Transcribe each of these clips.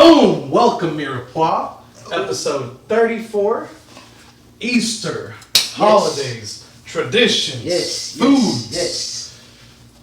Boom! Welcome, Mirepoix. Episode 34. Easter. Holidays. Traditions. Foods. Yes.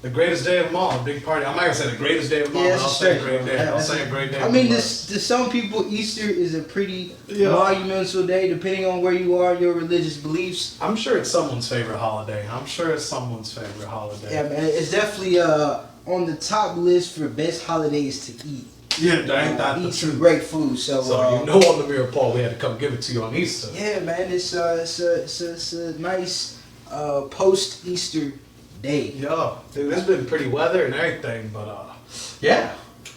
The greatest day of them all. A big party. I'm not going to say the greatest day of them all, but I'll say a great day. I'll say a great day. I mean, to some people, Easter is a pretty monumental day, depending on where you are, your religious beliefs. I'm sure it's someone's favorite holiday. Yeah, man. It's definitely on the top list for best holidays to eat. Yeah, ain't that the eat some truth. great food. So you know, on the Mirepoix, we had to come give it to you on Easter. Yeah, man. It's a nice post-Easter day. Yeah, dude, it's been pretty weather and everything, but yeah.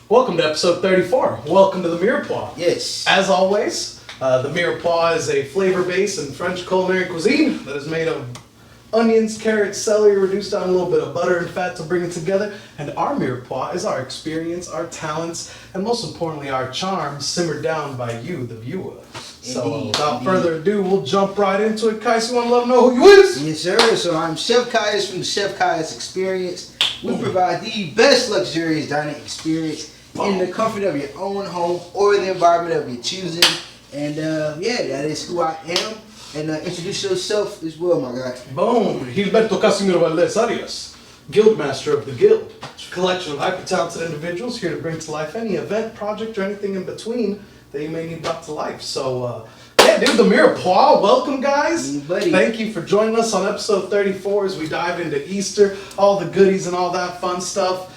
Welcome to episode 34. Welcome to the Mirepoix. Yes. As always, the Mirepoix is a flavor-based and French culinary cuisine that is made of onions, carrots, celery, reduced down a little bit of butter and fat to bring it together. And our Mirepoix is our experience, our talents, and most importantly, our charms simmered down by you, the viewer. So without further ado, we'll jump right into it. Kais, you want to let them know who you is? Yes, sir. So I'm Chef Kais from the Chef Kais Experience. We provide the best luxurious dining experience in the comfort of your own home or the environment of your choosing. And yeah, that is who I am. And introduce yourself as well, my guy. Boom! Gilberto Casimiro Valdez Arias, Guildmaster of the Guild. It's a collection of hyper-talented individuals here to bring to life any event, project, or anything in between that you may need brought to life. So, yeah, dude, the Mirepoix, welcome, guys. Buddy. Thank you for joining us on episode 34 as we dive into Easter, all the goodies and all that fun stuff.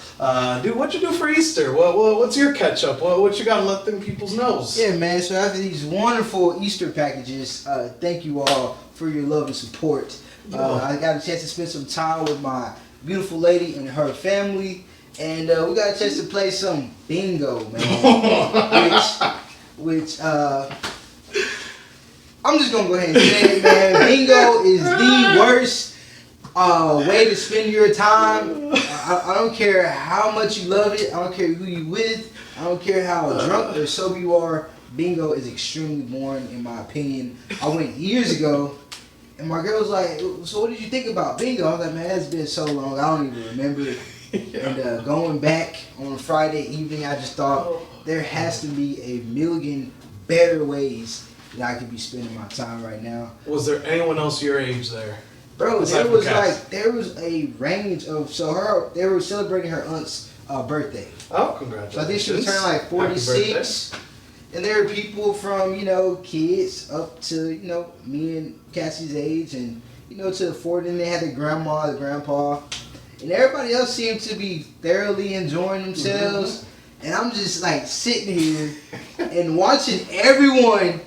Dude, what you do for Easter? What's your catch-up? What you got to let them people's knows? Yeah, man. So after these wonderful Easter packages, thank you all for your love and support. I got a chance to spend some time with my beautiful lady and her family, and we got a chance to play some bingo, man. which I'm just gonna go ahead and say it, man. Bingo is the worst way to spend your time. I don't care how much you love it. I don't care who you with. I don't care how drunk or sober you are. Bingo is extremely boring, in my opinion. I went years ago, and my girl was like, "So what did you think about bingo?" I was like, "Man, it's been so long. I don't even remember." And going back on Friday evening, I just thought there has to be a million better ways that I could be spending my time right now. Was there anyone else your age there? Bro, there was a range of they were celebrating her aunt's birthday. Oh, congratulations! So I think she was turning like 46, and there were people from kids up to me and Cassie's age, and to the 40. And they had the grandma, the grandpa, and everybody else seemed to be thoroughly enjoying themselves. And I'm just like sitting here and watching everyone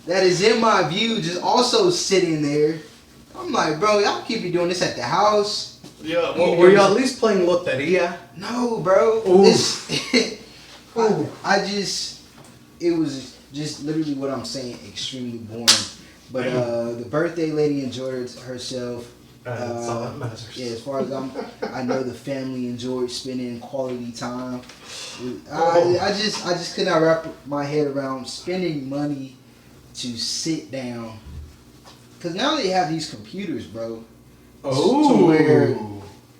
that is in my view just also sitting there. I'm like, bro, y'all keep you doing this at the house. Yeah, were y'all at least playing Loteria? No, bro. It was just literally what I'm saying, extremely boring. But the birthday lady enjoyed herself. That's all that matters. Yeah, as far as I know, the family enjoyed spending quality time. I just could not wrap my head around spending money to sit down. Because now they have these computers, bro. Oh. To where,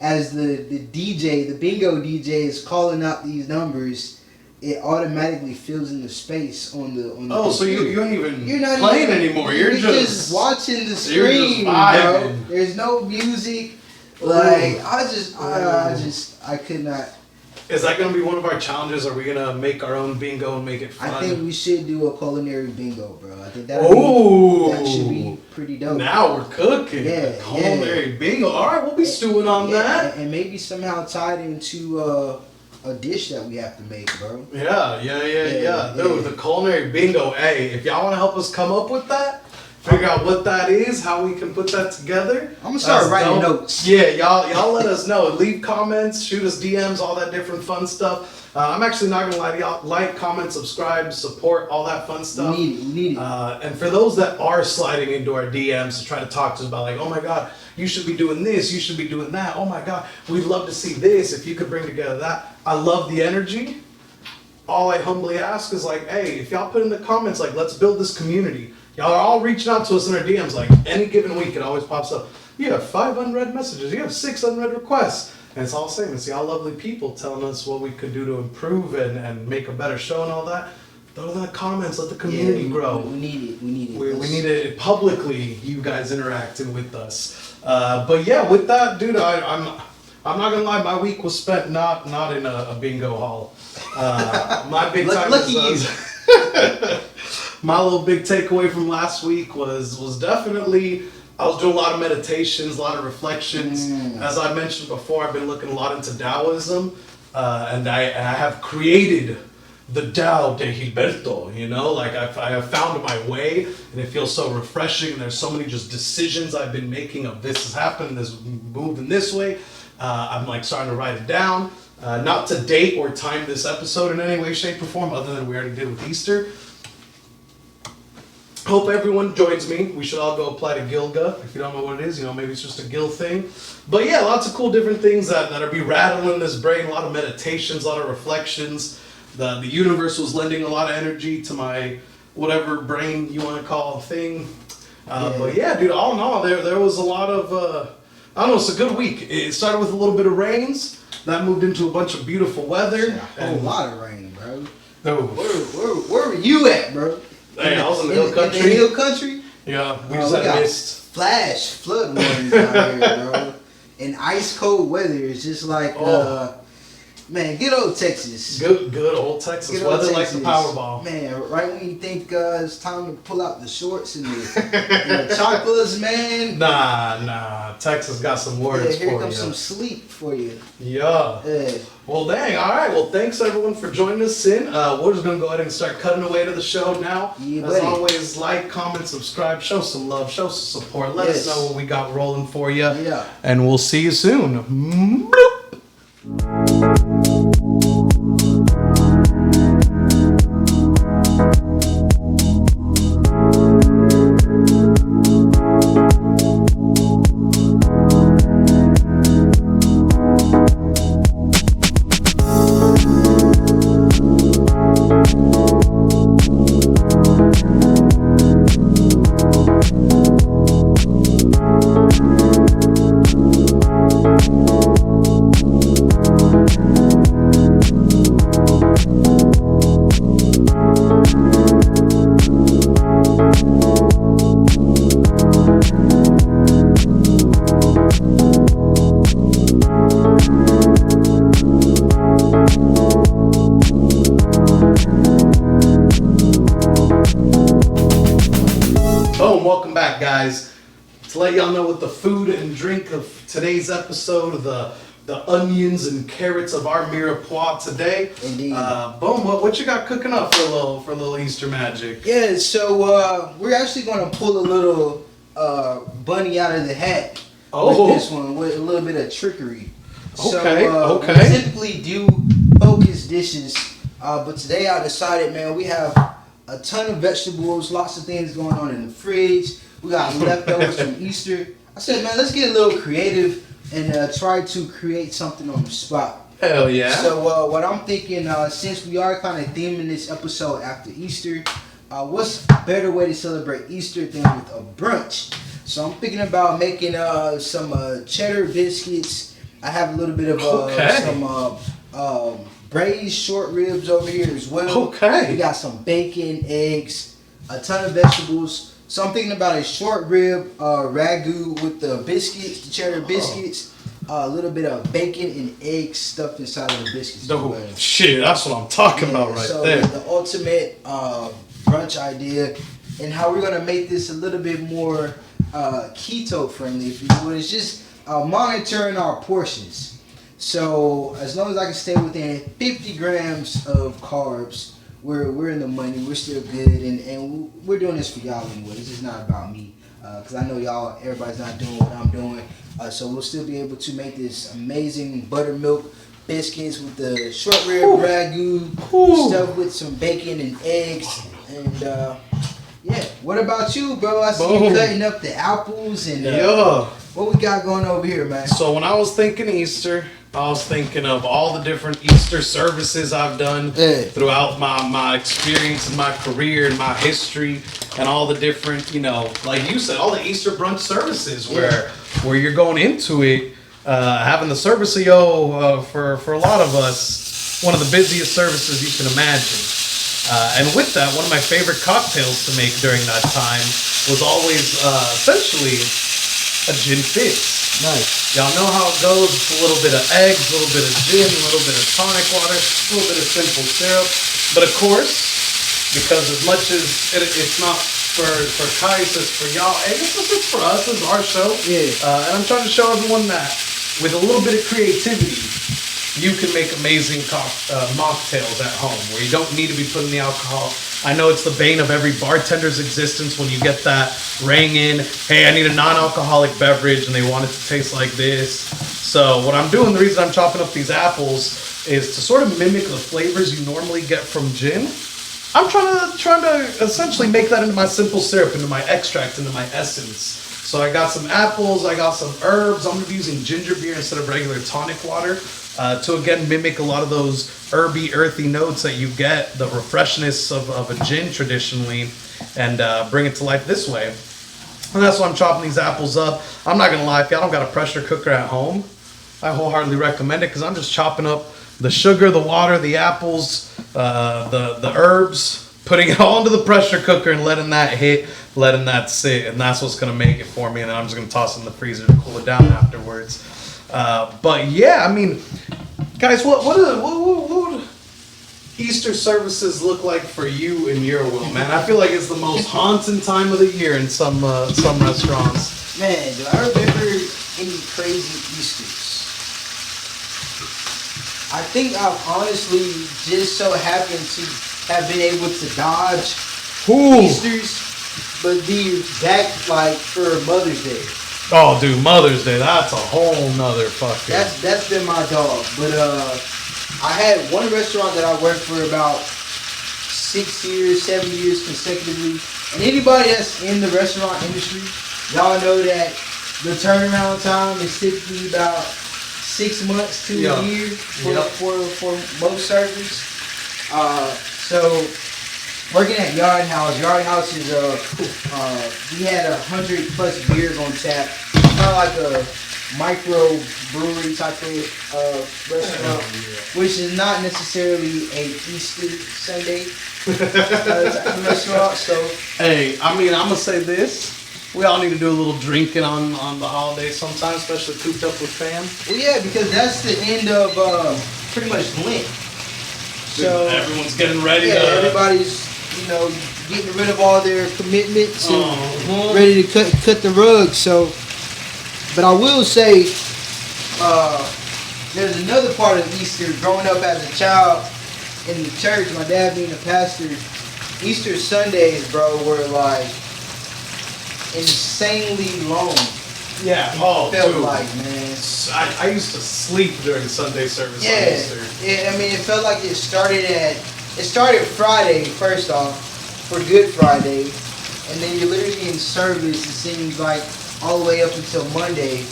as the DJ, the bingo DJ is calling out these numbers, it automatically fills in the space on the computer. So you ain't even playing anymore. You're just watching the screen, bro. There's no music. Like, I could not. Is that going to be one of our challenges? Are we going to make our own bingo and make it fun? I think we should do a culinary bingo, bro. I think that should be pretty dope. Now we're cooking. Yeah, culinary bingo. All right, we'll be stewing on that. And maybe somehow tied into a dish that we have to make, bro. Yeah. Dude, the culinary bingo. Hey, if y'all want to help us come up with that, figure out what that is, how we can put that together. I'm gonna start writing notes. Yeah, y'all let us know. Leave comments, shoot us DMs, all that different fun stuff. I'm actually not gonna lie to y'all. Like, comment, subscribe, support, all that fun stuff. We need it. And for those that are sliding into our DMs to try to talk to us about like, oh my God, you should be doing this, you should be doing that. Oh my God, we'd love to see this. If you could bring together that, I love the energy. All I humbly ask is like, hey, if y'all put in the comments like, let's build this community. Y'all are all reaching out to us in our DMs like any given week. It always pops up. You have 5 unread messages. You have 6 unread requests. And it's all the same. It's y'all lovely people telling us what we could do to improve and make a better show and all that. throw it in the comments. Let the community grow. We need it. We need it. We need it publicly. You guys interacting with us. But yeah, with that, dude, I'm not gonna lie. My week was spent not in a bingo hall. My big time. Lucky you. My little big takeaway from last week was definitely I was doing a lot of meditations, a lot of reflections. As I mentioned before, I've been looking a lot into Taoism, and I have created the Tao de Gilberto. You know, like I have found my way, and it feels so refreshing. And there's so many just decisions I've been making of this has happened, this moved in this way. I'm like starting to write it down. Not to date or time this episode in any way, shape, or form, other than we already did with Easter. Hope everyone joins me. We should all go apply to Gilga. If you don't know what it is, you know, maybe it's just a Gil thing. But yeah, lots of cool different things that are be rattling this brain. A lot of meditations, a lot of reflections. The universe was lending a lot of energy to my whatever brain you want to call thing. But yeah, dude, all in all, there was a lot of, I don't know, it's a good week. It started with a little bit of rains. That moved into a bunch of beautiful weather. A whole lot of rain, bro. Oh. Where were you at, bro? Hey, I was in the hill country. In the hill country? Yeah, we just had mist. Flash flood warnings out here, bro. And ice cold weather is just like, man, good old Texas. Good old Texas. Good old Weather Texas. like the Powerball. Man, right when you think it's time to pull out the shorts and the chocolates, man. Nah. Texas got some words for you. Here comes some sleep for you. Yeah. Well, dang. All right. Well, thanks everyone for joining us in. We're just gonna go ahead and start cutting away to the show now. Yeah, As buddy. always, like, comment, subscribe, show some love, show some support. Let us know what we got rolling for you. Yeah. And we'll see you soon. Bloop. Welcome back, guys. To let y'all know what the food and drink of today's episode, the onions and carrots of our mirepoix today. Indeed. Boom. What you got cooking up for a little Easter magic? Yeah, so we're actually gonna pull a little bunny out of the hat with this one with a little bit of trickery. Okay. We typically do focus dishes, but today I decided, man, we have a ton of vegetables, lots of things going on in the fridge. We got leftovers from Easter. I said, man, let's get a little creative and try to create something on the spot. Hell yeah. So what I'm thinking, since we are kind of theming this episode after Easter, what's a better way to celebrate Easter than with a brunch? So I'm thinking about making some cheddar biscuits. I have a little bit of some braised short ribs over here as well. Okay. We got some bacon, eggs, a ton of vegetables. So I'm thinking about a short rib ragu with the biscuits, the cheddar biscuits, a little bit of bacon and eggs stuffed inside of the biscuits. Shit, that's what I'm talking about right there. The ultimate brunch idea, and how we're gonna make this a little bit more keto friendly, if you would. It's just monitoring our portions. So as long as I can stay within 50 grams of carbs, we're in the money. We're still good, and we're doing this for y'all anyway. This is not about me, because I know everybody's not doing what I'm doing. So we'll still be able to make this amazing buttermilk biscuits with the short rib ragu, stuffed with some bacon and eggs, and yeah. What about you, bro? I see you cutting up the apples and what we got going over here, man? So when I was thinking Easter, I was thinking of all the different Easter services I've done throughout my experience and my career and my history, and all the different, like you said, all the Easter brunch services where you're going into it, having the service for a lot of us, one of the busiest services you can imagine. And with that, one of my favorite cocktails to make during that time was always essentially a gin fizz. Nice. Y'all know how it goes. It's a little bit of eggs, a little bit of gin, a little bit of tonic water, a little bit of simple syrup. But of course, because as much as it's not for Kais, it's for y'all, and it's for us, it's our show. Yeah. And I'm trying to show everyone that with a little bit of creativity, you can make amazing mocktails at home where you don't need to be putting the alcohol. I know it's the bane of every bartender's existence when you get that rang in, hey, I need a non-alcoholic beverage, and they want it to taste like this. So what I'm doing, the reason I'm chopping up these apples is to sort of mimic the flavors you normally get from gin. I'm trying to essentially make that into my simple syrup, into my extract, into my essence. So I got some apples, I got some herbs. I'm gonna be using ginger beer instead of regular tonic water to again mimic a lot of those herby, earthy notes that you get, the refreshness of a gin traditionally, and bring it to life this way. And that's why I'm chopping these apples up. I'm not gonna lie, if y'all don't got a pressure cooker at home, I wholeheartedly recommend it because I'm just chopping up the sugar, the water, the apples, the herbs, putting it all into the pressure cooker and letting that hit, letting that sit, and that's what's gonna make it for me. And then I'm just gonna toss it in the freezer to cool it down afterwards. But yeah, I mean, guys, what would Easter services look like for you in your world, man? I feel like it's the most haunting time of the year in some restaurants. Man, do I remember any crazy Easters? I think I've honestly just so happened to have been able to dodge Easters, but be back like for Mother's Day. Oh, dude, Mother's Day, that's a whole nother fucking... That's been my dog. But I had one restaurant that I worked for about 6 years, 7 years consecutively. And anybody that's in the restaurant industry, y'all know that the turnaround time is typically about 6 months to a year for most servers. So working at Yard House is we had 100+ beers on tap, kind of like a micro brewery type of restaurant, which is not necessarily a Easter Sunday type of restaurant. So hey, I mean, I'm gonna say this. We all need to do a little drinking on the holidays sometimes, especially cooped up with fam. well, yeah, because that's the end of pretty much Lent. So everyone's getting ready yeah, to... everybody's getting rid of all their commitments and ready to cut the rug. So, but I will say, there's another part of Easter. Growing up as a child in the church, my dad being a pastor, Easter Sundays, bro, were like insanely long. Yeah, It felt like, man. I used to sleep during Sunday service on Yeah, Easter. I mean, it felt like it started Friday, first off, for Good Friday, and then you're literally in service, it seems like, all the way up until Monday.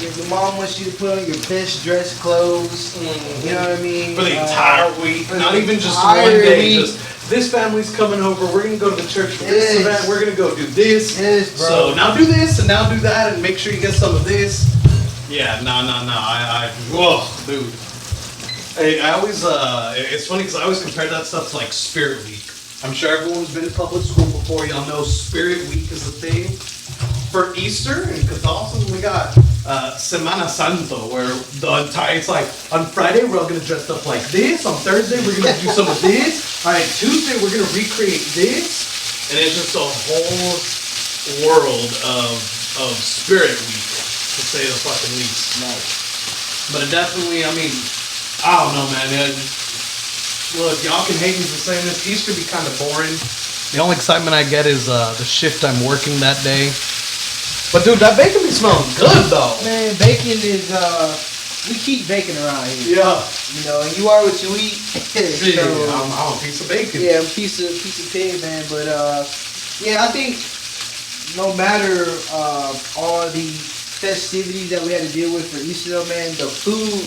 The mom wants you to put on your best dress clothes, you know what I mean? For the entire week, not even just entire one day, week. just this family's coming over, we're going to go to the church for Yes. this event, we're going to go do this. Yes, bro. So now do this and now do that and make sure you get some of this. Yeah, no, whoa, dude. Hey, I always, it's funny because I always compare that stuff to like Spirit Week. I'm sure everyone's been to public school before, y'all know Spirit Week is the thing. For Easter and Catholicism, we got Semana Santo, where it's like, on Friday we're all gonna dress up like this, on Thursday we're gonna do some of this, alright, Tuesday we're gonna recreate this, and it's just a whole world of Spirit Week, to say the fucking least. Nice. But it definitely, I mean, I don't know, man. Look, y'all can hate me for saying this. Easter be kind of boring. The only excitement I get is the shift I'm working that day. But dude, that bacon be smelling good though. Man, bacon is, we keep bacon around here. Yeah. And you are what you eat. Yeah, I'm a piece of bacon. Yeah, a piece of pig, man. But yeah, I think no matter all the festivities that we had to deal with for Easter, though, man, the food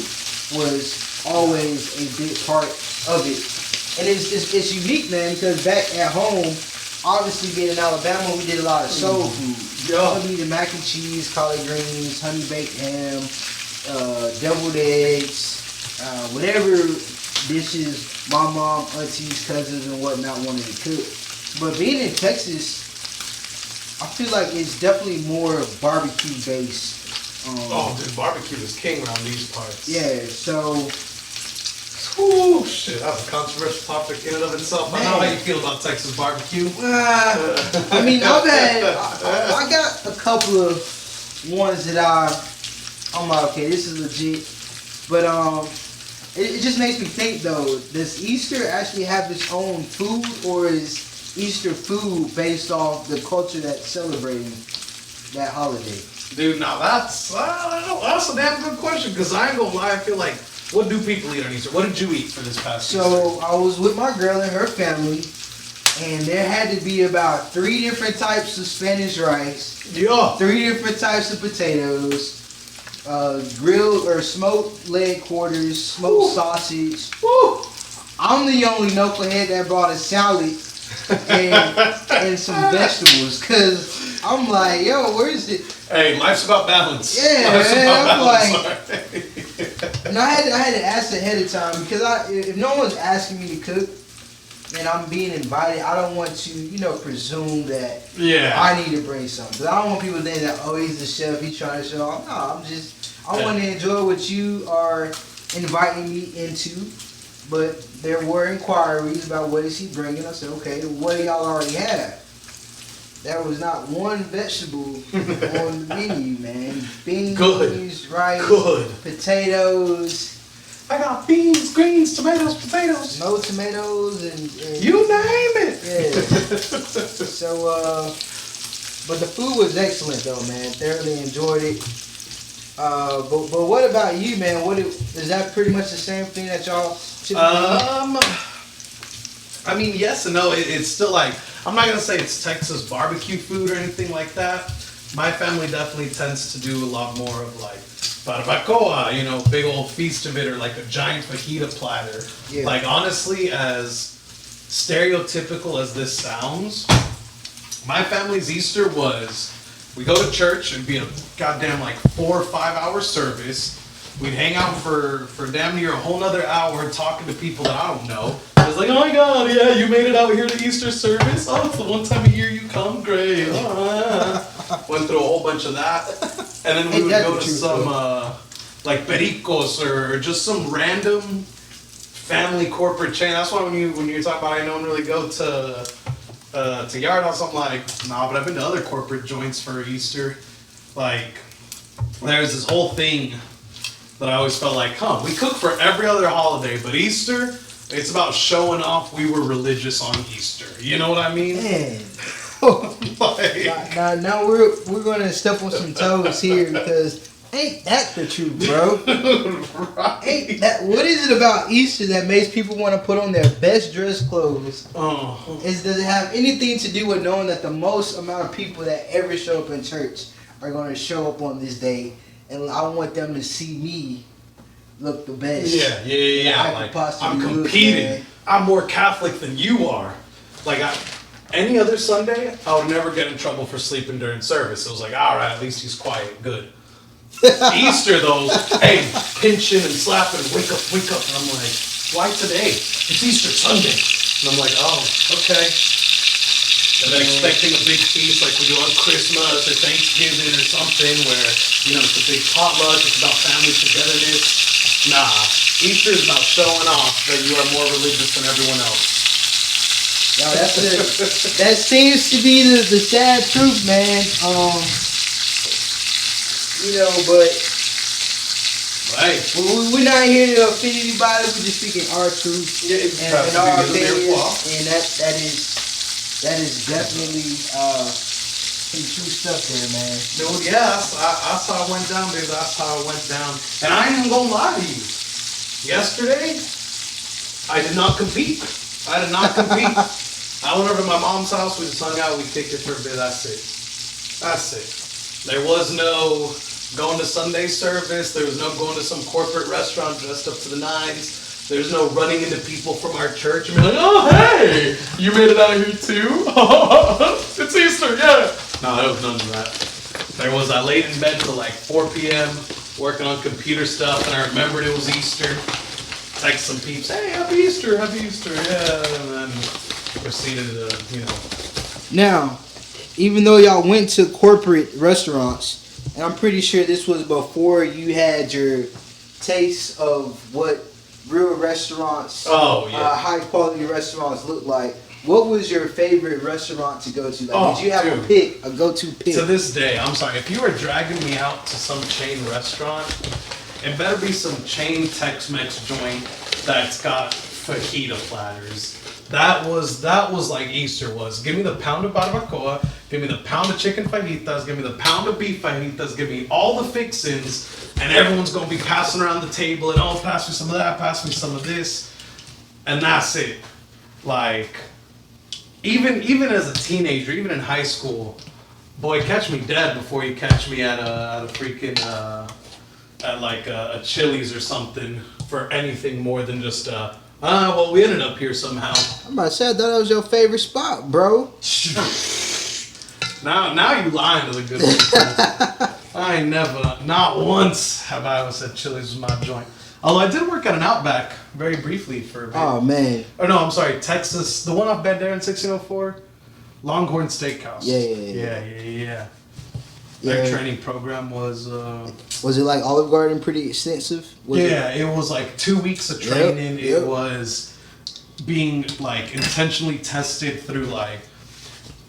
was always a big part of it. And it's unique, man, because back at home, obviously being in Alabama, we did a lot of soul food. Yeah. We did mac and cheese, collard greens, honey baked ham, deviled eggs, whatever dishes my mom, aunties, cousins, and whatnot wanted to cook. But being in Texas, I feel like it's definitely more barbecue based. Oh, dude, barbecue is king around these parts. Yeah, so Ooh, shit, that's a controversial topic in and of itself. I know how you feel about Texas barbecue. I mean, I got a couple of ones that I'm like, okay, this is legit. But it just makes me think though, does Easter actually have its own food, or is Easter food based off the culture that's celebrating that holiday? Dude, now that's a damn good question, because I ain't gonna lie, I feel like, what do people eat on Easter? What did you eat for this past Easter? So I was with my girl and her family, and there had to be about 3 different types of Spanish rice, Yeah. 3 different types of potatoes, grilled or smoked leg quarters, smoked Ooh. sausage. Woo! I'm the only knucklehead that brought a salad and some vegetables, cause I'm like, yo, where is it? Hey, life's about balance. Yeah, Life's man, about I'm balance. And I had to ask ahead of time, because if no one's asking me to cook and I'm being invited, I don't want to, presume that Yeah. I need to bring something. 'Cause I don't want people to think that, oh, he's the chef, he's trying to show off. No, I want to enjoy what you are inviting me into. But there were inquiries about what is he bringing. I said, okay, what do y'all already have? There was not one vegetable on the menu, man. Beans, Good. rice, Good. potatoes, I got beans, greens, tomatoes, potatoes. no tomatoes, and You name it. yeah. So, but the food was excellent though, man. Thoroughly enjoyed it. But what about you, man? Is that pretty much the same thing that y'all typically eat? I mean, yes and no. It's still like, I'm not gonna say it's Texas barbecue food or anything like that. My family definitely tends to do a lot more of like barbacoa, big old feast of it, or like a giant fajita platter. Yeah. Like honestly, as stereotypical as this sounds, my family's Easter was, we go to church, it'd be a goddamn like 4 or 5 hour service. We'd hang out for damn near a whole nother hour talking to people that I don't know. It's like, oh my god, yeah, you made it out here to Easter service? Oh, it's the one time a year you come? Great. Went through a whole bunch of that. And then we would go to some like Pericos or just some random family corporate chain. That's why when you're talking about I don't really go to Yard House, I'm like, nah, but I've been to other corporate joints for Easter. Like, there's this whole thing that I always felt like, we cook for every other holiday, but Easter, it's about showing off we were religious on Easter. You know what I mean? Man. Like, Now we're gonna step on some toes here, because ain't that the truth, bro? right. Ain't that, what is it about Easter that makes people want to put on their best dress clothes? Oh. Does it have anything to do with knowing that the most amount of people that ever show up in church are going to show up on this day, and I want them to see me look the best? Yeah. I Like, could possibly I'm look, competing. man. I'm more Catholic than you are. Like, any other Sunday, I would never get in trouble for sleeping during service. It was like, all right, at least he's quiet, good. Easter, though, hey, pinching and slapping, wake up. And I'm like, why today? It's Easter Sunday. And I'm like, oh, okay. And then expecting a big feast like we do on Christmas or Thanksgiving or something where, it's a big potluck, it's about family togetherness. Nah, Easter is about showing off that you are more religious than everyone else. Yo, that seems to be the sad truth, man. But Right. we're not here to offend anybody. We're just speaking our truth and our opinions, and that is definitely some true stuff there, man. Dude, yeah, that's how it went down, dude. That's how it went down. And I ain't even gonna lie to you. Yesterday, I did not compete. I went over to my mom's house, we just hung out, we kicked it for a bit, that's it. There was no going to Sunday service, there was no going to some corporate restaurant dressed up to the nines, there's no running into people from our church and being like, oh hey, you made it out here too? It's Easter, yeah. No, there was none of that. I laid in bed till like 4 p.m. working on computer stuff, and I remembered it was Easter. text some peeps, hey, happy Easter, yeah, and then proceeded to, you know. Now, even though y'all went to corporate restaurants, and I'm pretty sure this was before you had your taste of what real restaurants, high quality restaurants look like. What was your favorite restaurant to go to? Like, did you have a go-to pick? To this day, I'm sorry, if you are dragging me out to some chain restaurant, it better be some chain Tex-Mex joint that's got fajita platters. That was like Easter was. Give me the pound of barbacoa, give me the pound of chicken fajitas, give me the pound of beef fajitas, give me all the fixins, and everyone's gonna be passing around the table and pass me some of that, pass me some of this, and that's it. Like, even as a teenager, even in high school, boy, catch me dead before you catch me at a freaking at like a Chili's or something for anything more than just well, we ended up here somehow. I'm about to say, I thought that was your favorite spot, bro. Now you lying to the good people. I ain't never, not once have I ever said Chili's was my joint. Although I did work at an Outback very briefly for a bit. Oh, man. Oh, no, I'm sorry. Texas, the one off Bend Air in 1604, Longhorn Steakhouse. Yeah. Their training program was... Was it like Olive Garden pretty extensive? It was like 2 weeks of training. Yep. It was being like intentionally tested through like...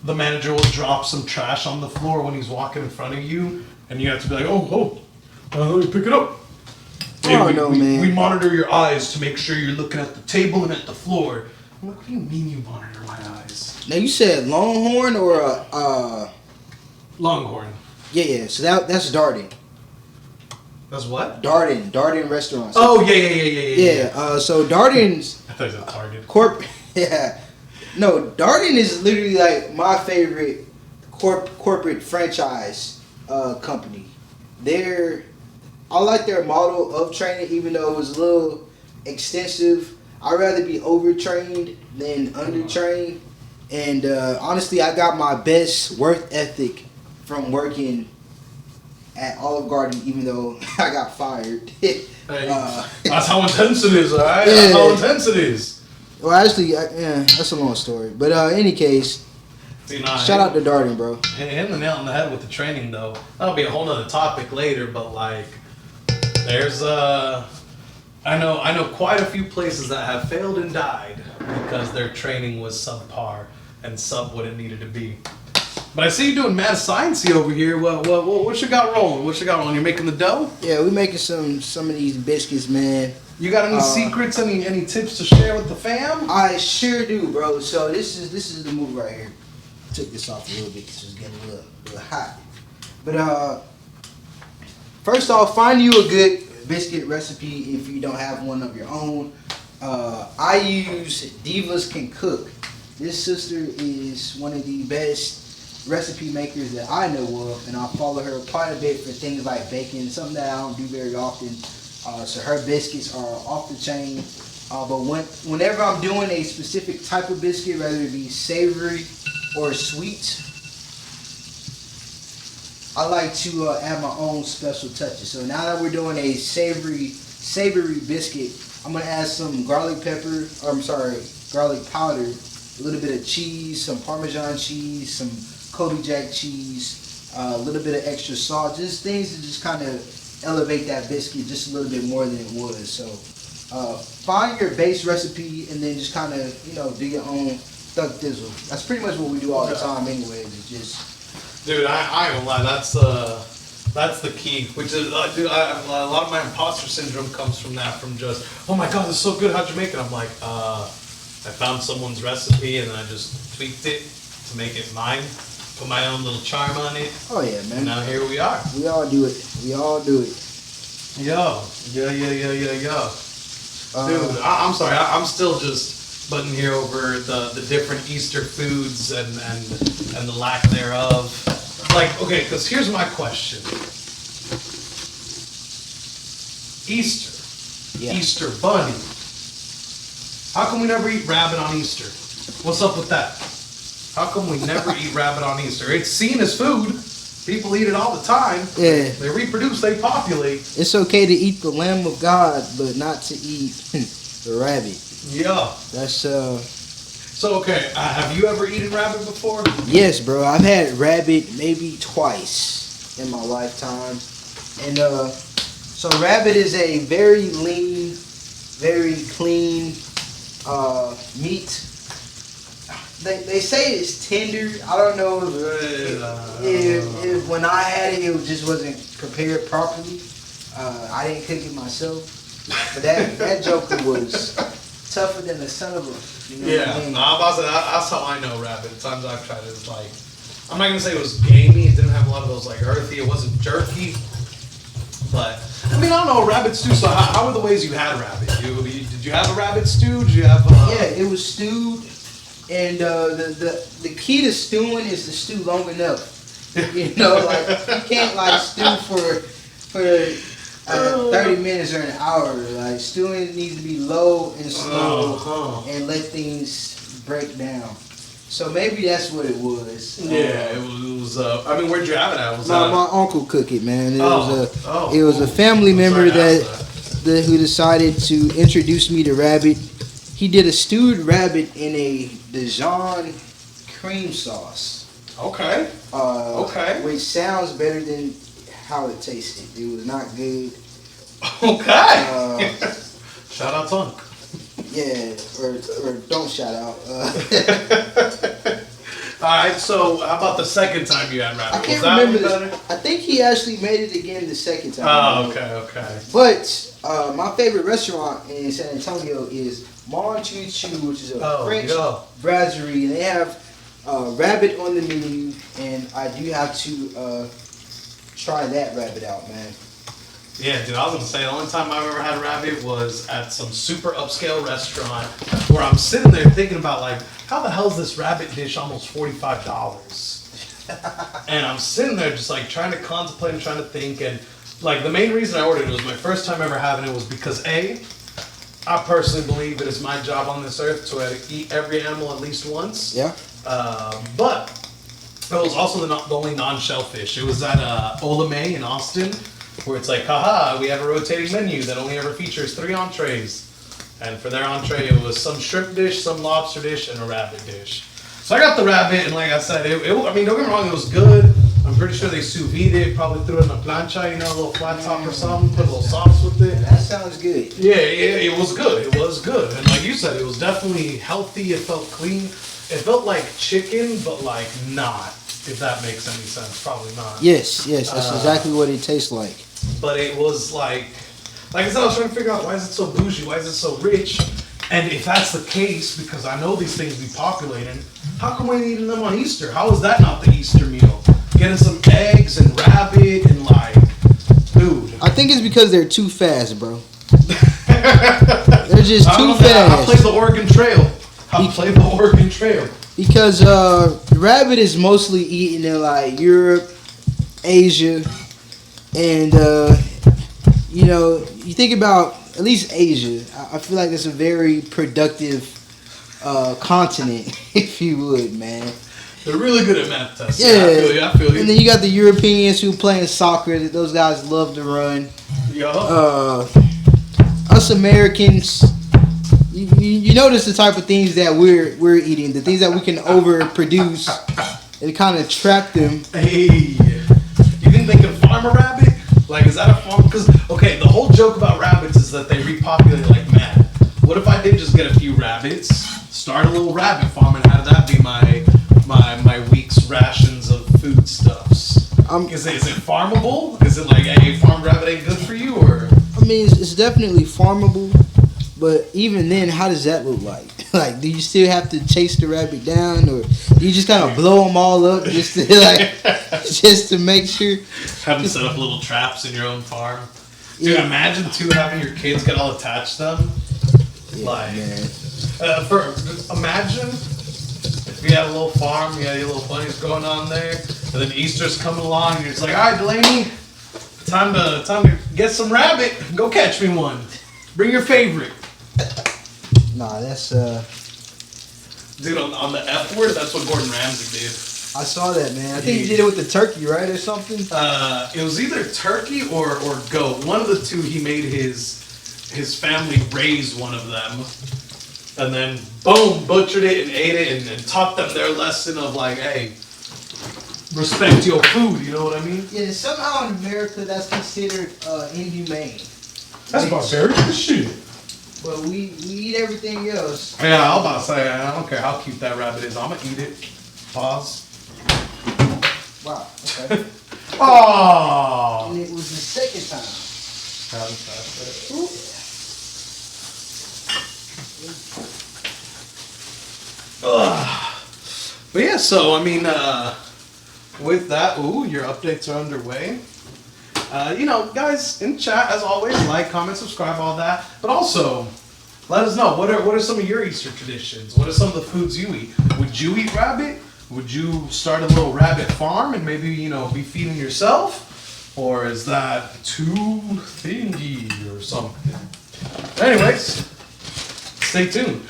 The manager will drop some trash on the floor when he's walking in front of you, and you have to be like, let me pick it up. Man. We monitor your eyes to make sure you're looking at the table and at the floor. I'm like, what do you mean you monitor my eyes? Now you said Longhorn or Longhorn. Yeah. So that's Darden. That's what? Darden restaurants. Oh yeah. So Darden's. I thought it was Target. Yeah. No, Darden is literally like my favorite corporate franchise company. I like their model of training, even though it was a little extensive. I'd rather be overtrained than undertrained. And honestly, I got my best work ethic from working at Olive Garden, even though I got fired. That's how intense it is, all right? Yeah. That's how intense it is. Well, actually, that's a long story. But any case, shout out to Darden, bro. Hitting the nail on the head with the training, though. That'll be a whole nother topic later, but like, there's I know quite a few places that have failed and died because their training was subpar and sub what it needed to be. But I see you doing mad sciencey over here. What you got rolling? You're making the dough? Yeah, we making some of these biscuits, man. You got any secrets, any tips to share with the fam? I sure do, bro. So this is the move right here. Took this off a little bit because it's getting a little hot. But first off, find you a good biscuit recipe if you don't have one of your own. I use Divas Can Cook. This sister is one of the best recipe makers that I know of, and I follow her quite a bit for things like baking, something that I don't do very often. So her biscuits are off the chain. But whenever I'm doing a specific type of biscuit, whether it be savory or sweet, I like to add my own special touches. So now that we're doing a savory biscuit, I'm gonna add some garlic powder, a little bit of cheese, some Parmesan cheese, some Kobe Jack cheese, a little bit of extra salt, just things to just kind of elevate that biscuit just a little bit more than it was. So find your base recipe and then just kind of do your own thug thizzle. That's pretty much what we do all the time anyways. It's just, dude, I ain't gonna lie, that's the key, which is dude, a lot of my imposter syndrome comes from that, from just, oh my god, this is so good, how'd you make it? I'm like, I found someone's recipe and then I just tweaked it to make it mine. Put my own little charm on it. Oh yeah, man. And now here we are. We all do it. Yo. Dude, I'm sorry. I'm still just butting here over the different Easter foods and the lack thereof. Like, okay, because here's my question. Easter. Yeah. Easter bunny. How come we never eat rabbit on Easter? What's up with that? How come we never eat rabbit on Easter? It's seen as food. People eat it all the time. Yeah. They reproduce, they populate. It's okay to eat the Lamb of God, but not to eat The rabbit. Yeah. That's So okay, have you ever eaten rabbit before? yes, bro. I've had rabbit maybe twice in my lifetime, and so rabbit is a very lean, very clean meat. They say it's tender. I don't know if when I had it, it just wasn't prepared properly. I didn't cook it myself, but that joker was tougher than the son of a. You know Yeah, what I mean? no, I'm about to say, that's how I know rabbit. The times I've tried it, it's like, I'm not gonna say it was gamey. It didn't have a lot of those like earthy. It wasn't jerky. But I mean, I don't know rabbit stew. So how were the ways you had rabbit? Did you have a rabbit stew? Did you have? Yeah, it was stewed, and the key to stewing is to stew long enough. You know, like you can't like stew for 30 minutes or an hour. Like stewing needs to be low and slow and let things break down. So maybe that's what it was. Yeah, it was. I mean, where'd you have it at? Was My uncle cooked it, man. It Oh, it was a family I'm member sorry to ask who decided to introduce me to rabbit. He did a stewed rabbit in a Dijon cream sauce. Okay. Okay. Which sounds better than how it tasted. It was not good. Okay. Shout out to Unc. Yeah, or don't shout out. All right. So how about the second time you had rabbit? I can't Was that remember one this. better? I think he actually made it again the second time. Oh, okay. Okay. But my favorite restaurant in San Antonio is Mon Chou Chou, which is a French brasserie. They have rabbit on the menu, and I do have to try that rabbit out, man. Yeah, dude, I was gonna say the only time I've ever had rabbit was at some super upscale restaurant where I'm sitting there thinking about like, how the hell is this rabbit dish almost $45? And I'm sitting there just like trying to contemplate and trying to think, and like the main reason I ordered it was my first time ever having it was because I personally believe it is my job on this earth to eat every animal at least once. Yeah. But it was also the only non-shellfish. It was at Ola May in Austin, where it's like, haha, we have a rotating menu that only ever features 3 entrees. And for their entree, it was some shrimp dish, some lobster dish, and a rabbit dish. So I got the rabbit, and like I said, I mean, don't get me wrong, it was good. I'm pretty sure they sous vide it, probably threw it in a plancha, you know, a little flat top or something, put a little sauce with it. That sounds good. Yeah, it was good. It was good. And like you said, it was definitely healthy. It felt clean. It felt like chicken, but like not, if that makes any sense. Probably not. Yes, that's exactly what it tastes like. But it was like I said, I was trying to figure out why is it so bougie? Why is it so rich? And if that's the case, because I know these things be populating, how come we ain't eating them on Easter? How is that not the Easter meal? Getting some eggs and rabbit and like, dude. I think it's because they're too fast, bro. They're just too fast. I played the Oregon Trail. Because rabbit is mostly eaten in like Europe, Asia, and you know, you think about at least Asia. I feel like it's a very productive continent, if you would, man. They're really good at math tests. Yeah, I feel you. And then you got the Europeans who playing soccer. Those guys love to run. Yeah. Us Americans, you notice the type of things that we're eating, the things that we can overproduce, and kind of trap them. Hey, you think they can farm a rabbit? Like, is that a farm? Because okay, the whole joke about rabbits is that they repopulate like mad. What if I did just get a few rabbits, start a little rabbit farm, and have that be my week's rations of foodstuffs? Is it farmable? Is it like, hey, farmed rabbit ain't good for you, or? I mean, it's definitely farmable, but even then, how does that look like? Like, do you still have to chase the rabbit down, or do you just kind of blow them all up just to just to make sure? Have them set up little traps in your own farm. Dude, imagine too having your kids get all attached to them. Yeah, like, man. Imagine if you had a little farm, you had your little bunnies going on there, and then Easter's coming along, and you're just like, all right, Delaney, time to get some rabbit. Go catch me one. Bring your favorite. Nah, that's Dude, on the F word, that's what Gordon Ramsay did. I saw that, man. I think he did it with the turkey, right, or something. It was either turkey or goat. One of the two. He made his his family raised one of them, and then boom, butchered it and ate it, and taught them their lesson of like, hey, respect your food. You know what I mean? Yeah, somehow in America that's considered inhumane. That's barbaric as shit. But we eat everything else. Yeah, I was about to say, I don't care how cute that rabbit is, I'm gonna eat it. Pause. Wow. Okay. Oh. And it was the second time. But yeah, so I mean, with that, your updates are underway. Guys in chat, as always, like, comment, subscribe, all that. But also, let us know what are some of your Easter traditions? What are some of the foods you eat? Would you eat rabbit? Would you start a little rabbit farm and maybe be feeding yourself, or is that too thingy or something? Anyways, stay tuned.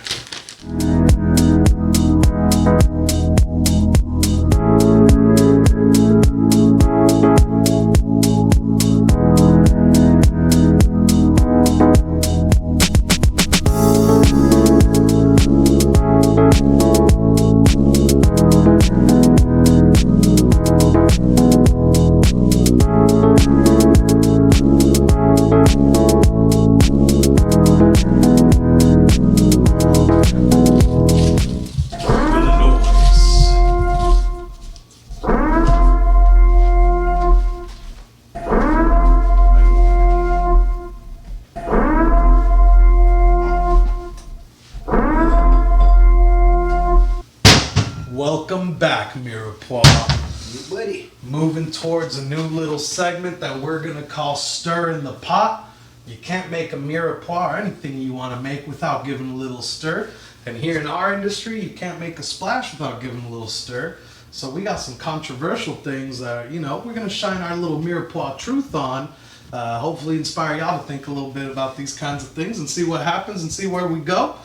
Welcome back, Mirepoix. Hey, buddy. Moving towards a new little segment that we're gonna call Stir in the Pot. You can't make a Mirepoix or anything you want to make without giving a little stir. And here in our industry, you can't make a splash without giving a little stir. So we got some controversial things that, we're gonna shine our little Mirepoix truth on. Hopefully inspire y'all to think a little bit about these kinds of things and see what happens and see where we go.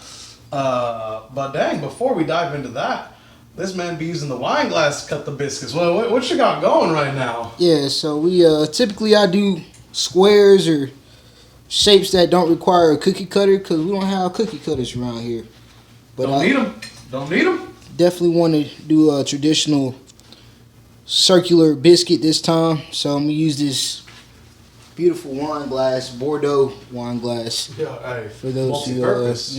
But dang, before we dive into that, this man be using the wine glass to cut the biscuits. Well, what you got going right now? Yeah, so we typically I do squares or shapes that don't require a cookie cutter because we don't have cookie cutters around here. But Don't need them. Definitely want to do a traditional circular biscuit this time. So I'm gonna use this beautiful wine glass, Bordeaux wine glass, Yeah, hey, for those who multi-purpose.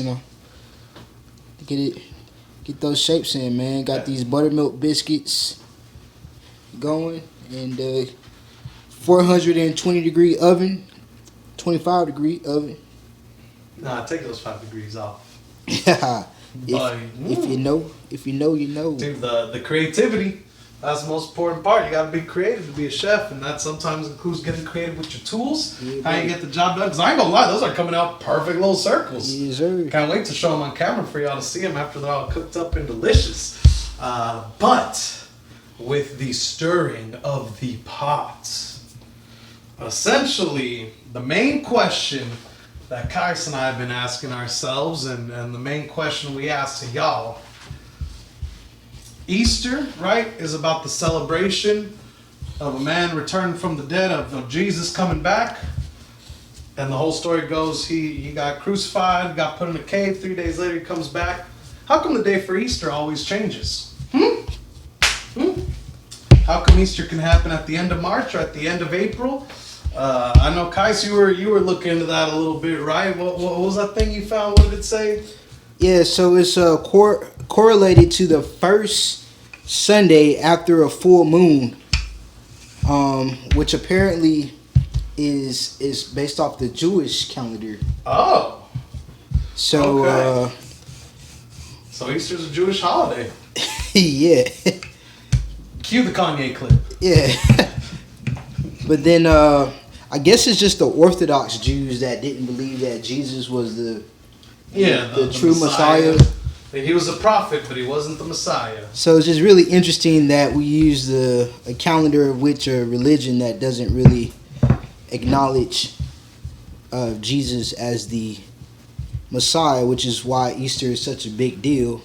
get those shapes in, man. Got these buttermilk biscuits going, and 420 degree oven, 25 degree oven. Nah, take those 5 degrees off. Yeah. But, If you know, you know. dude, the creativity, that's the most important part. You gotta be creative to be a chef, and that sometimes includes getting creative with your tools, Yeah, how you buddy. get the job done. Because I ain't gonna lie, those are coming out perfect little circles. Yes, sir. Can't wait to show them on camera for y'all to see them after they're all cooked up and delicious. But with the stirring of the pot, essentially, the main question that Kais and I have been asking ourselves, and the main question we ask to y'all, Easter, right, is about the celebration of a man returning from the dead, of Jesus coming back. And the whole story goes, he got crucified, got put in a cave, 3 days later he comes back. How come the day for Easter always changes? How come Easter can happen at the end of March or at the end of April? I know, Kais, you were looking into that a little bit, right? What was that thing you found? What did it say? Yeah, so it's correlated to the first Sunday after a full moon, which apparently is based off the Jewish calendar. Oh, So, okay. So Easter's a Jewish holiday. yeah, Cue the Kanye clip. yeah. But then I guess it's just the Orthodox Jews that didn't believe that Jesus was the true Messiah. He was a prophet, but he wasn't the Messiah. So it's just really interesting that we use a calendar of which a religion that doesn't really acknowledge Jesus as the Messiah, which is why Easter is such a big deal,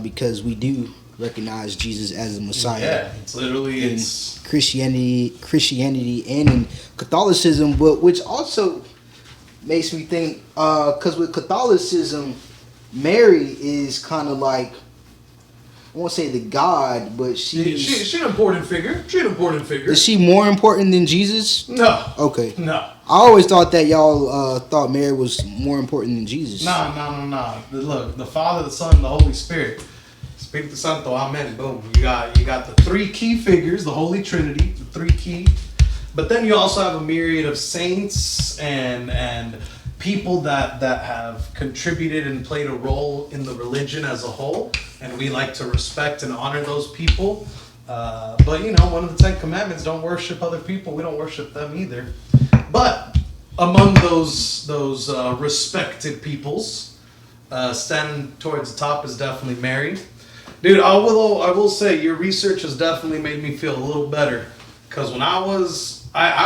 because we do recognize Jesus as the Messiah. Yeah, it's literally In Christianity and in Catholicism, but which also makes me think, because with Catholicism, Mary is kind of like, I won't say the God, but she's an important figure. Is she more important than Jesus? No. Okay. No. I always thought that y'all thought Mary was more important than Jesus. No. Look, the Father, the Son, and the Holy Spirit. Espiritu Santo, Amen. Boom. You got the three key figures, the Holy Trinity, the three key. But then you also have a myriad of saints and people that have contributed and played a role in the religion as a whole, and we like to respect and honor those people. But one of the 10 Commandments: don't worship other people. We don't worship them either. But among those respected peoples, standing towards the top is definitely Mary. Dude, I will say your research has definitely made me feel a little better, because when I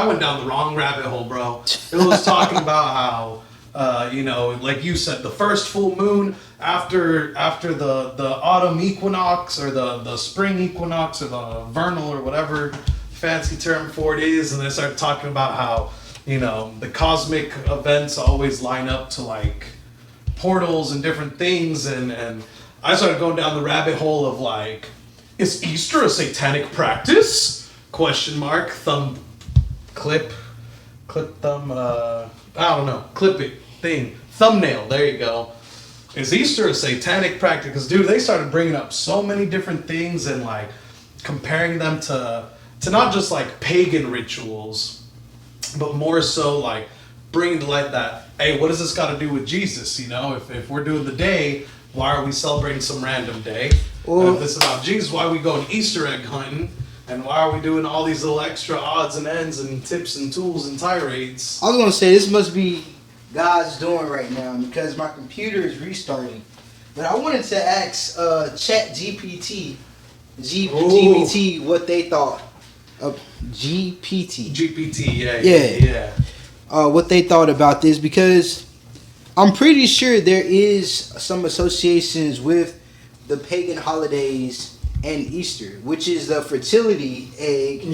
went down the wrong rabbit hole, bro. It was talking about how, like you said, the first full moon after the autumn equinox, or the spring equinox, or the vernal, or whatever fancy term for it is, and they started talking about how, the cosmic events always line up to like portals and different things, and I started going down the rabbit hole of like, is Easter a satanic practice? ? Thumb clip thumb, I don't know, clip it thing, thumbnail, there you go. Is Easter a satanic practice? Because dude, they started bringing up so many different things and like comparing them to not just like pagan rituals, but more so like bringing to light that, hey, what does this got to do with Jesus? If we're doing the day, why are we celebrating some random day? If this is about Jesus, why are we going Easter egg hunting? And why are we doing all these little extra odds and ends and tips and tools and tirades? I was going to say, this must be God's doing right now, because my computer is restarting. But I wanted to ask GPT what they thought of GPT. Yeah. What they thought about this, because I'm pretty sure there is some associations with the pagan holidays and Easter, which is the fertility egg.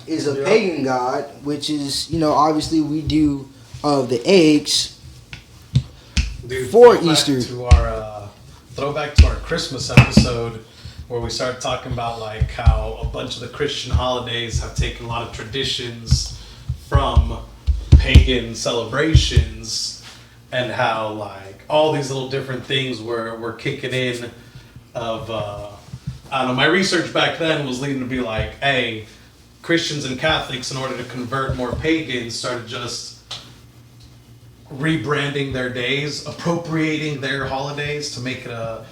Is a pagan god, which is, obviously we do the eggs. Dude, for Easter. Throwback to our Christmas episode, where we started talking about like how a bunch of the Christian holidays have taken a lot of traditions from pagan celebrations, and how like all these little different things were kicking in of I don't know, my research back then was leading to be like, hey, Christians and Catholics, in order to convert more pagans, started just rebranding their days, appropriating their holidays to make it a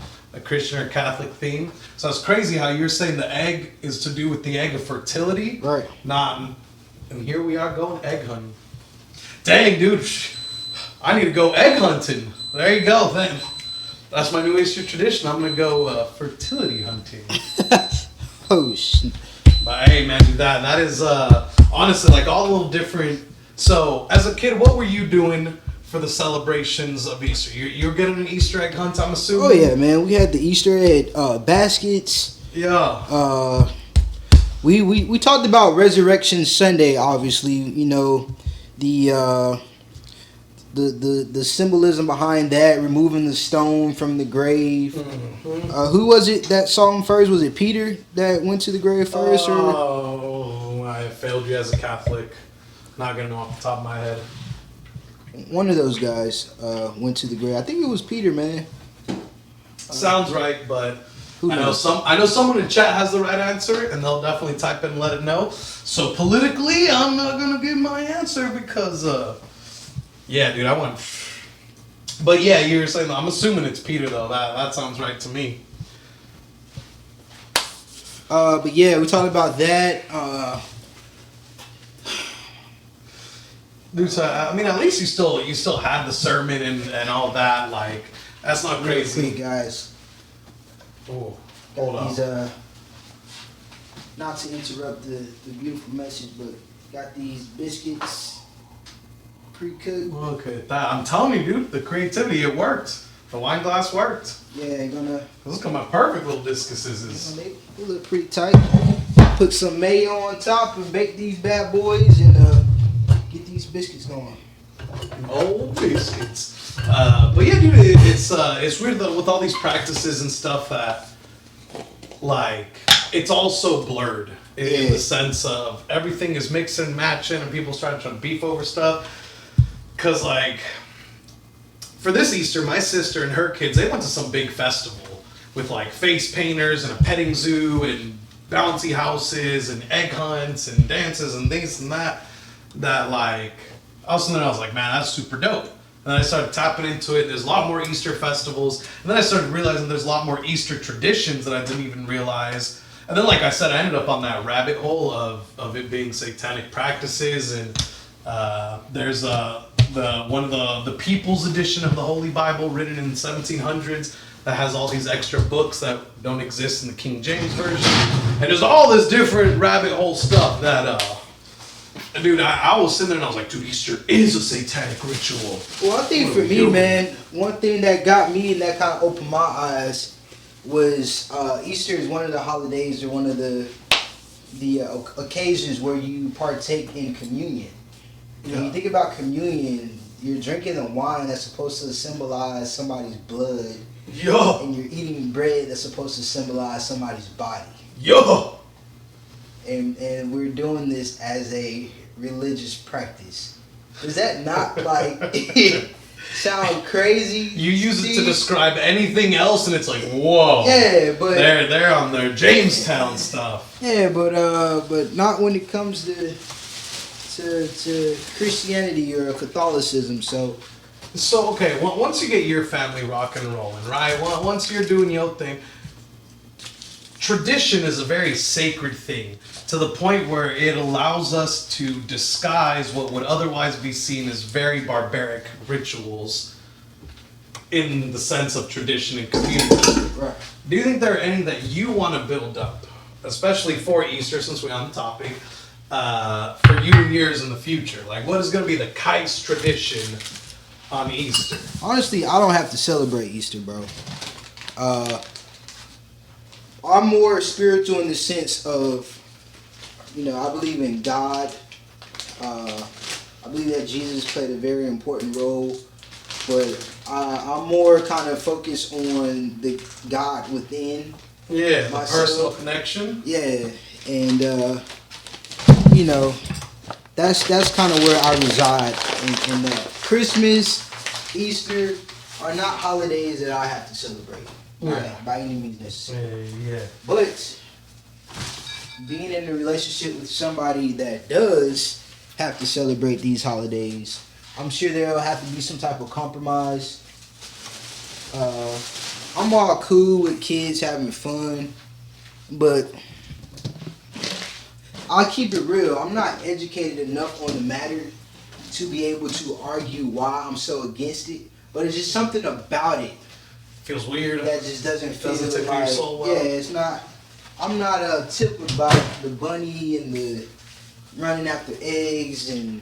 Christian or Catholic theme. So it's crazy how you're saying the egg is to do with the egg of fertility. Right. And here we are going egg hunting. Dang, dude. I need to go egg hunting. There you go, then. That's my new Easter tradition. I'm going to go fertility hunting. Oh, shit. But hey, man, dude, that is honestly like all the little different. So, as a kid, what were you doing for the celebrations of Easter? You're getting an Easter egg hunt, I'm assuming? Oh, yeah, man. We had the Easter egg baskets. Yeah. We talked about Resurrection Sunday, obviously. The symbolism behind that, removing the stone from the grave. Mm-hmm. Who was it that saw him first? Was it Peter that went to the grave first? Oh, I failed you as a Catholic. Not gonna know off the top of my head. One of those guys went to the grave. I think it was Peter, man. Sounds right, but who knows? I know someone in chat has the right answer, and they'll definitely type in and let it know. So politically, I'm not gonna give my answer because. Yeah, dude, I went. But yeah, you're saying, I'm assuming it's Peter, though. That sounds right to me. But yeah, we talked about that. Dude, so, I mean, at least you still had the sermon and all that. Like, that's not crazy. Quick, guys. Oh, hold on. Not to interrupt the beautiful message, but got these biscuits. Look at that. I'm telling you, dude, the creativity, it worked. The wine glass worked. Yeah, gonna... Look at my perfect little discuses. They look pretty tight. Put some mayo on top and bake these bad boys and get these biscuits going. Oh, biscuits. But yeah, dude, it's weird though with all these practices and stuff that, like, it's all so blurred in the sense of everything is mixing and matching and people start trying to beef over stuff. Cause like, for this Easter, my sister and her kids, they went to some big festival with like face painters and a petting zoo and bouncy houses and egg hunts and dances and this and that. That like, I was like, man, that's super dope. And I started tapping into it. There's a lot more Easter festivals. And then I started realizing there's a lot more Easter traditions that I didn't even realize. And then, like I said, I ended up on that rabbit hole of it being satanic practices. And there's one of the People's Edition of the Holy Bible written in the 1700s that has all these extra books that don't exist in the King James Version. And there's all this different rabbit hole stuff that... dude, I was sitting there and I was like, dude, Easter is a satanic ritual. Well, I think for me, man, one thing that got me and that kind of opened my eyes was Easter is one of the holidays or one of the occasions where you partake in communion. When you think about communion, you're drinking a wine that's supposed to symbolize somebody's blood. Yo. And you're eating bread that's supposed to symbolize somebody's body. Yo. And we're doing this as a religious practice. Does that not like sound crazy? You use it to describe anything else, and it's like, whoa. Yeah, but they're on their Jamestown stuff. Yeah, but not when it comes to Christianity or Catholicism. So okay, once you get your family rocking and rolling, right? Once you're doing your thing. Tradition is a very sacred thing to the point where it allows us to disguise what would otherwise be seen as very barbaric rituals in the sense of tradition and community. Right. Do you think there are any that you want to build up, especially for Easter, since we're on the topic, for you and yours in the future? Like, what is going to be the Kais tradition on Easter? Honestly, I don't have to celebrate Easter, bro. I'm more spiritual in the sense of, I believe in God. I believe that Jesus played a very important role, but I'm more kind of focused on the God within. Yeah, the personal connection. Yeah, and that's kind of where I reside in that. Christmas, Easter are not holidays that I have to celebrate. By any means necessary. Yeah. But being in a relationship with somebody that does have to celebrate these holidays, I'm sure there'll have to be some type of compromise. I'm all cool with kids having fun, but I'll keep it real. I'm not educated enough on the matter to be able to argue why I'm so against it, but it's just something about it. Feels weird. That just doesn't feel take like, your soul well. Yeah, it's not. I'm not tip about the bunny and the running after eggs and.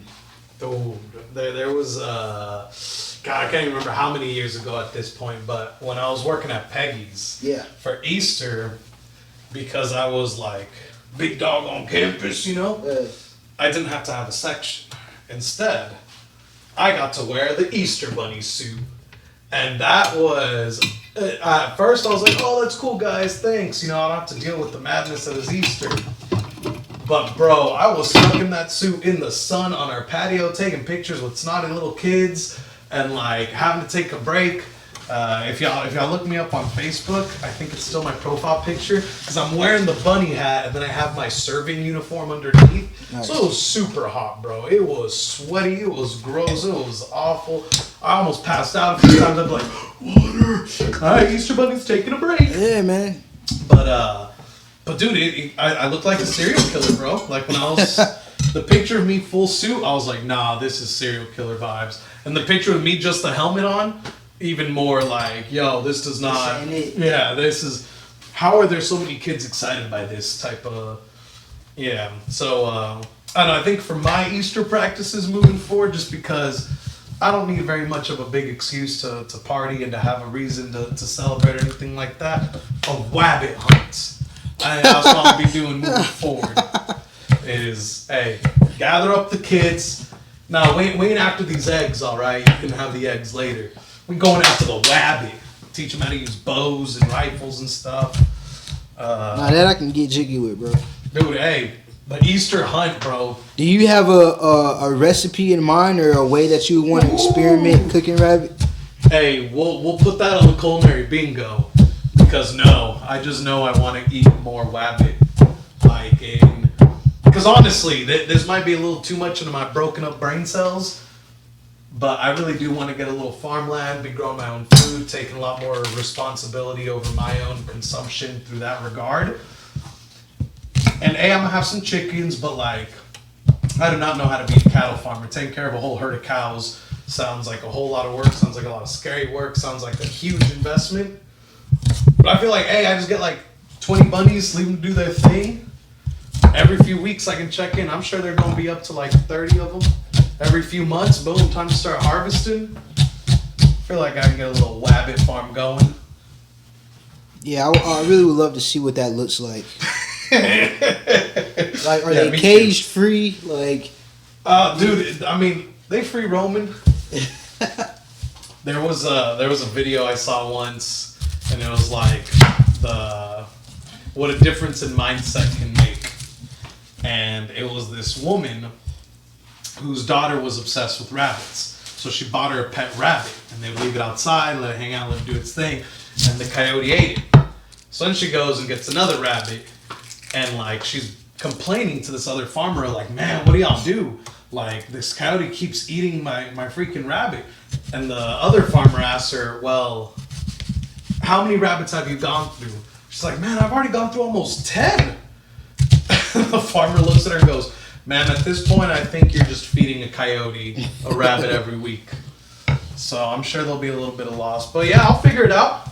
Dude, there was God, I can't even remember how many years ago at this point, but when I was working at Peggy's, for Easter, because I was like big dog on campus, I didn't have to have a section. Instead, I got to wear the Easter bunny suit. And that was, at first I was like, oh, that's cool, guys, thanks. I don't have to deal with the madness that is Easter. But, bro, I was stuck in that suit in the sun on our patio taking pictures with snotty little kids and, like, having to take a break. If y'all look me up on Facebook, I think it's still my profile picture, because I'm wearing the bunny hat and then I have my serving uniform underneath. Nice. So it was super hot, bro. It was sweaty. It was gross. It was awful. I almost passed out a few times. I'd be like, water. All right, Easter Bunny's taking a break. Yeah, man. But dude, I looked like a serial killer, bro. Like when I was, the picture of me full suit, I was like, nah, this is serial killer vibes. And the picture of me just the helmet on, even more like, yo, this does not. Yeah, this is. How are there so many kids excited by this type of? Yeah. So I don't know. I think for my Easter practices moving forward, just because I don't need very much of a big excuse to party and to have a reason to celebrate or anything like that. A wabbit hunt. I think that's what I'll be doing moving forward. Is, hey, gather up the kids, Now, we ain't after these eggs, all right? You can have the eggs later. We going after the wabbit. Teach them how to use bows and rifles and stuff. Now that I can get jiggy with, bro. Dude, hey, the Easter hunt, bro. Do you have a recipe in mind or a way that you want to experiment cooking rabbit? Hey, we'll put that on the culinary bingo. Because I just know I want to eat more wabbit. Because honestly, this might be a little too much into my broken up brain cells. But I really do want to get a little farmland, be growing my own food, taking a lot more responsibility over my own consumption through that regard. And I'm going to have some chickens, but I do not know how to be a cattle farmer. Taking care of a whole herd of cows sounds like a whole lot of work, sounds like a lot of scary work, sounds like a huge investment. But I feel like, I just get 20 bunnies, leave them to do their thing. Every few weeks I can check in. I'm sure they're going to be up to 30 of them. Every few months, boom, time to start harvesting. I feel like I can get a little wabbit farm going. Yeah, I really would love to see what that looks like. Are they caged free? Dude, I mean, they free roaming. There was a video I saw once, and it was what a difference in mindset can make. And it was this woman whose daughter was obsessed with rabbits. So she bought her a pet rabbit, and they would leave it outside, let it hang out, let it do its thing, and the coyote ate it. So then she goes and gets another rabbit, and she's complaining to this other farmer, man, what do y'all do? This coyote keeps eating my freaking rabbit. And the other farmer asks her, well, how many rabbits have you gone through? She's like, man, I've already gone through almost 10. The farmer looks at her and goes, man, at this point, I think you're just feeding a coyote a rabbit every week. So I'm sure there'll be a little bit of loss. But yeah, I'll figure it out.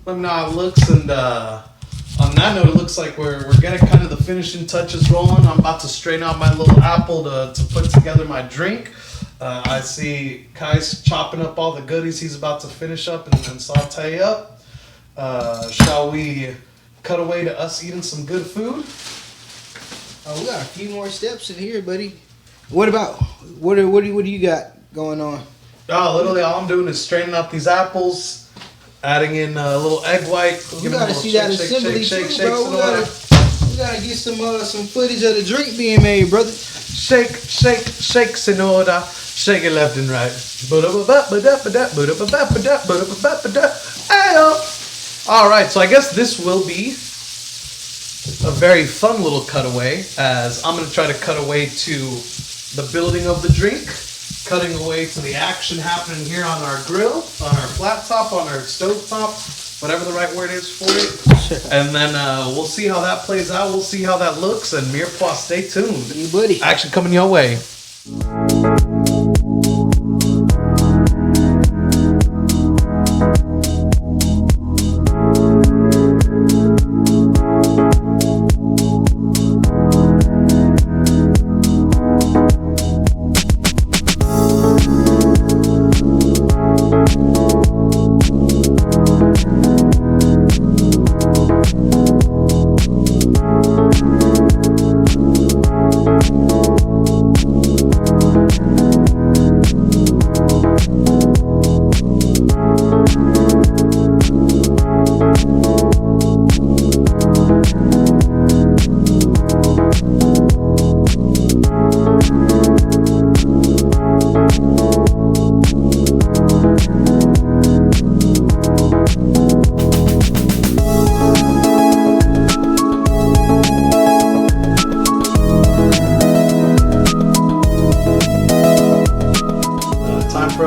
Let me know how it looks. And on that note, it looks like we're getting kind of the finishing touches rolling. I'm about to straighten out my little apple to put together my drink. I see Kai's chopping up all the goodies he's about to finish up and saute up. Shall we cut away to us eating some good food? Oh, we got a few more steps in here, buddy. What do you got going on? Oh, literally all I'm doing is straightening up these apples, adding in a little egg white. We gotta see that assembly too, bro. We gotta get some footage of the drink being made, brother. Shakes in order. Shake it left and right. Alright, so I guess this will be a very fun little cutaway, as I'm going to try to cut away to the building of the drink, cutting away to the action happening here on our grill, on our flat top, on our stove top, whatever the right word is for it. And then we'll see how that plays out. We'll see how that looks. And Mirepoix, stay tuned. You buddy. Action coming your way.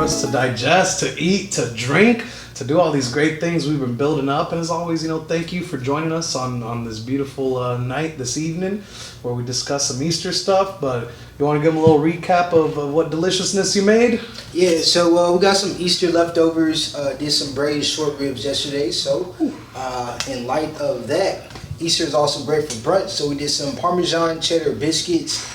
To digest, to eat, to drink, to do all these great things we've been building up. And as always, thank you for joining us on this beautiful night this evening where we discuss some Easter stuff. But you want to give them a little recap of what deliciousness you made? Yeah, so we got some Easter leftovers. Did some braised short ribs yesterday. So in light of that, Easter is also great for brunch. So we did some Parmesan cheddar biscuits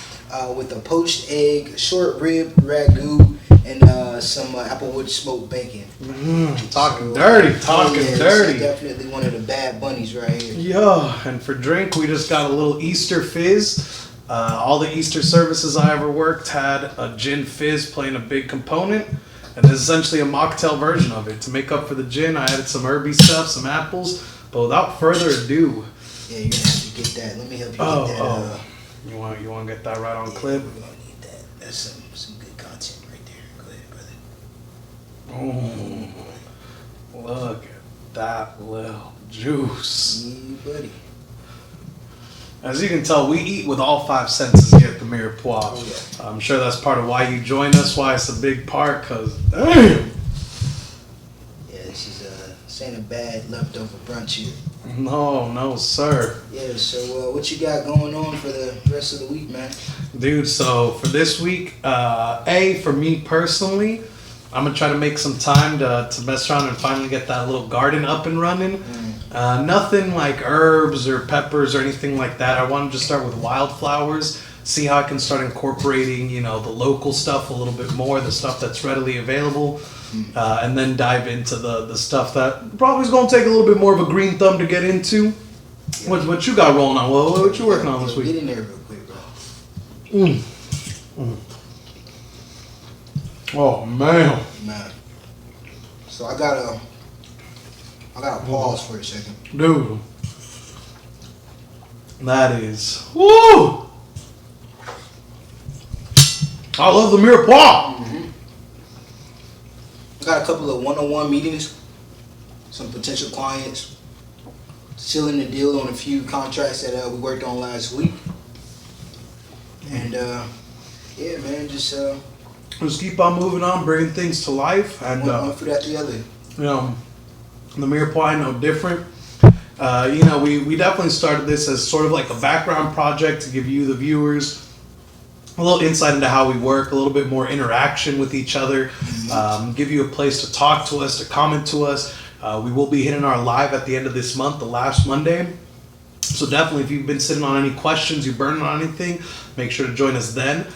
with a poached egg, short rib ragu, and some Applewood smoked bacon. Talking dirty. This is definitely one of the bad bunnies right here. Yeah, and for drink, we just got a little Easter fizz. All the Easter services I ever worked had a gin fizz playing a big component, and this is essentially a mocktail version of it. To make up for the gin, I added some herby stuff, some apples. But without further ado, Yeah, you're gonna have to get that. Let me help you get that. you want to get that right on clip? We're gonna need that. That's some good content right there. Go ahead, brother. Look at that little juice. Yeah, buddy. As you can tell, we eat with all five senses here at the Mirepoix. Oh, yeah. I'm sure that's part of why you joined us, why it's a big part, because, damn! Yeah, this ain't a bad leftover brunch here. No, sir. Yeah, so what you got going on for the rest of the week, man? Dude, so for this week, for me personally, I'm going to try to make some time to mess around and finally get that little garden up and running. Nothing like herbs or peppers or anything like that. I want to just start with wildflowers, see how I can start incorporating, the local stuff a little bit more, the stuff that's readily available, and then dive into the stuff that probably is going to take a little bit more of a green thumb to get into. What you got rolling on? What you working on this week? Get in there real quick, bro. Oh, man. Man. So I gotta pause for a second. Dude. That is... Woo! I love the Mirepoix. I got a couple of one-on-one meetings, some potential clients, sealing the deal on a few contracts that we worked on last week. And yeah, man, just keep on moving on, bringing things to life. And, one foot after the other. The Mirepoix, no different. We definitely started this as sort of like a background project to give you, the viewers, a little insight into how we work, a little bit more interaction with each other, give you a place to talk to us, to comment to us. We will be hitting our live at the end of this month, the last Monday. So definitely, if you've been sitting on any questions, you're burning on anything, make sure to join us then.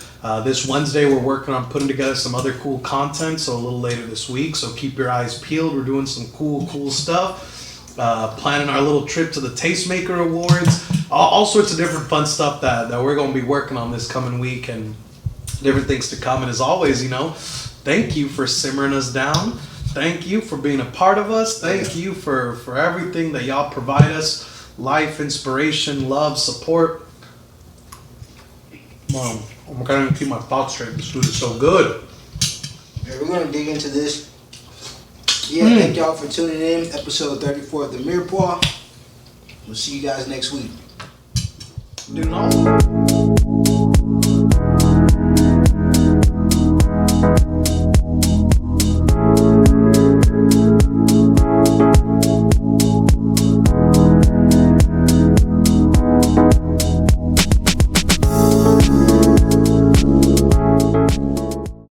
This Wednesday, we're working on putting together some other cool content, so a little later this week. So keep your eyes peeled. We're doing some cool stuff. Planning our little trip to the Tastemaker Awards. All sorts of different fun stuff that we're going to be working on this coming week, and different things to come. And as always, thank you for simmering us down. Thank you for being a part of us. Thank you for everything that y'all provide us. Life, inspiration, love, support. Mom, I'm going to keep my thoughts straight. This food is so good. Yeah, we're going to dig into this. Yeah, thank y'all for tuning in. Episode 34 of the Mirepoix. We'll see you guys next week. Dude, no.